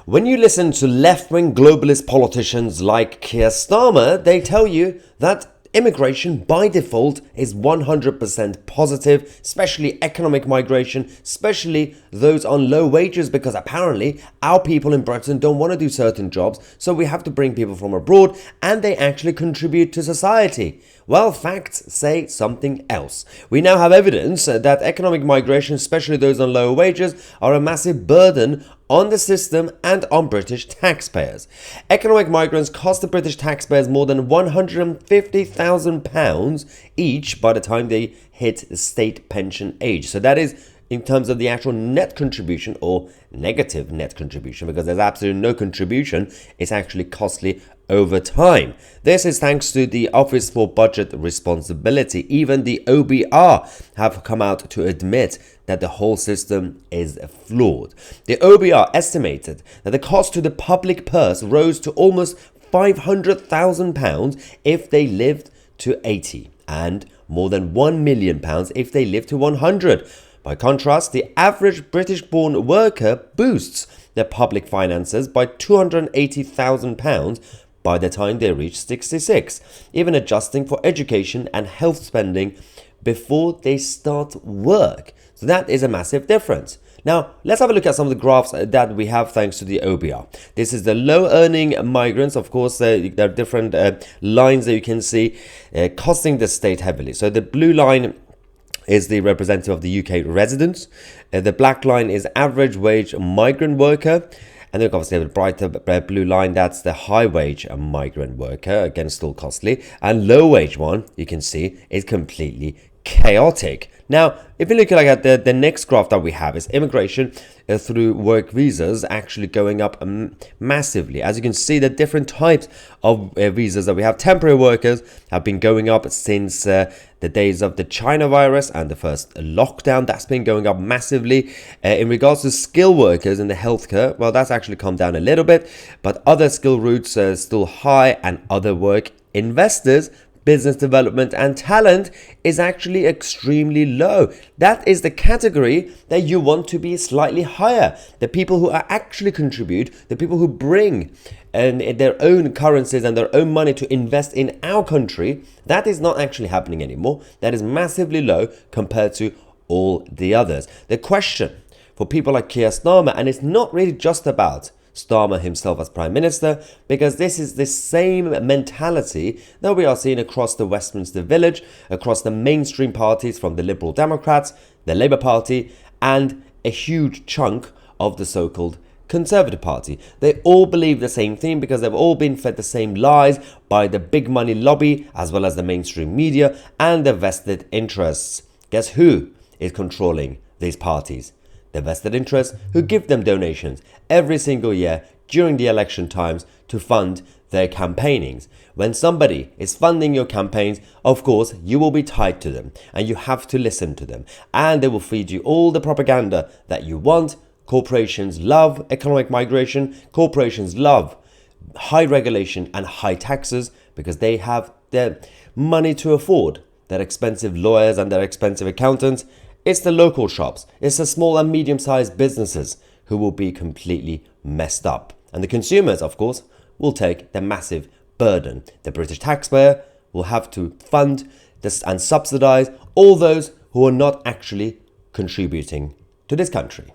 When you listen to left-wing globalist politicians like Keir Starmer, they tell you that immigration by default is 100% positive, especially economic migration, especially those on low wages, because apparently our people in Britain don't want to do certain jobs, so we have to bring people from abroad and they actually contribute to society. Well, facts say something else. We now have evidence that economic migration, especially those on lower wages, are a massive burden on the system and on British taxpayers. Economic migrants cost the British taxpayers more than £150,000 each by the time they hit the state pension age. So that is in terms of the actual net contribution or negative net contribution, because there's absolutely no contribution. It's actually costly over time. This is thanks to the Office for Budget Responsibility. Even the OBR have come out to admit that the whole system is flawed. The OBR estimated that the cost to the public purse rose to almost £500,000 if they lived to 80 and more than £1 million if they lived to 100. By contrast, the average British-born worker boosts their public finances by £280,000 by the time they reach 66, even adjusting for education and health spending before they start work. So that is a massive difference. Now, let's have a look at some of the graphs that we have thanks to the OBR. This is the low-earning migrants. Of course, there are different lines that you can see costing the state heavily. So the blue line is the representative of the UK residents. The black line is average wage migrant worker. And then obviously the brighter blue line, that's the high wage migrant worker, again still costly. And low wage one, you can see, is completely chaotic. Now, if you look at the next graph that we have is immigration through work visas actually going up massively. As you can see, the different types of visas that we have. Temporary workers have been going up since the days of the China virus and the first lockdown. That's been going up massively. In regards to skilled workers in the healthcare, well, that's actually come down a little bit, but other skill routes are still high, and other work investors, business development and talent is actually extremely low. That is the category that you want to be slightly higher. The people who actually contribute, the people who bring their own currencies and their own money to invest in our country, that is not actually happening anymore. That is massively low compared to all the others. The question for people like Keir Starmer, and it's not really just about Starmer himself as Prime Minister, because this is the same mentality that we are seeing across the Westminster Village, across the mainstream parties from the Liberal Democrats, the Labour Party, and a huge chunk of the so-called Conservative Party. They all believe the same thing because they've all been fed the same lies by the big money lobby, as well as the mainstream media and the vested interests. Guess who is controlling these parties? The vested interests who give them donations every single year during the election times to fund their campaignings. When somebody is funding your campaigns, of course, you will be tied to them and you have to listen to them, and they will feed you all the propaganda that you want. Corporations love economic migration. Corporations love high regulation and high taxes because they have the money to afford their expensive lawyers and their expensive accountants. It's the local shops, it's the small and medium-sized businesses who will be completely messed up. And the consumers, of course, will take the massive burden. The British taxpayer will have to fund this and subsidize all those who are not actually contributing to this country.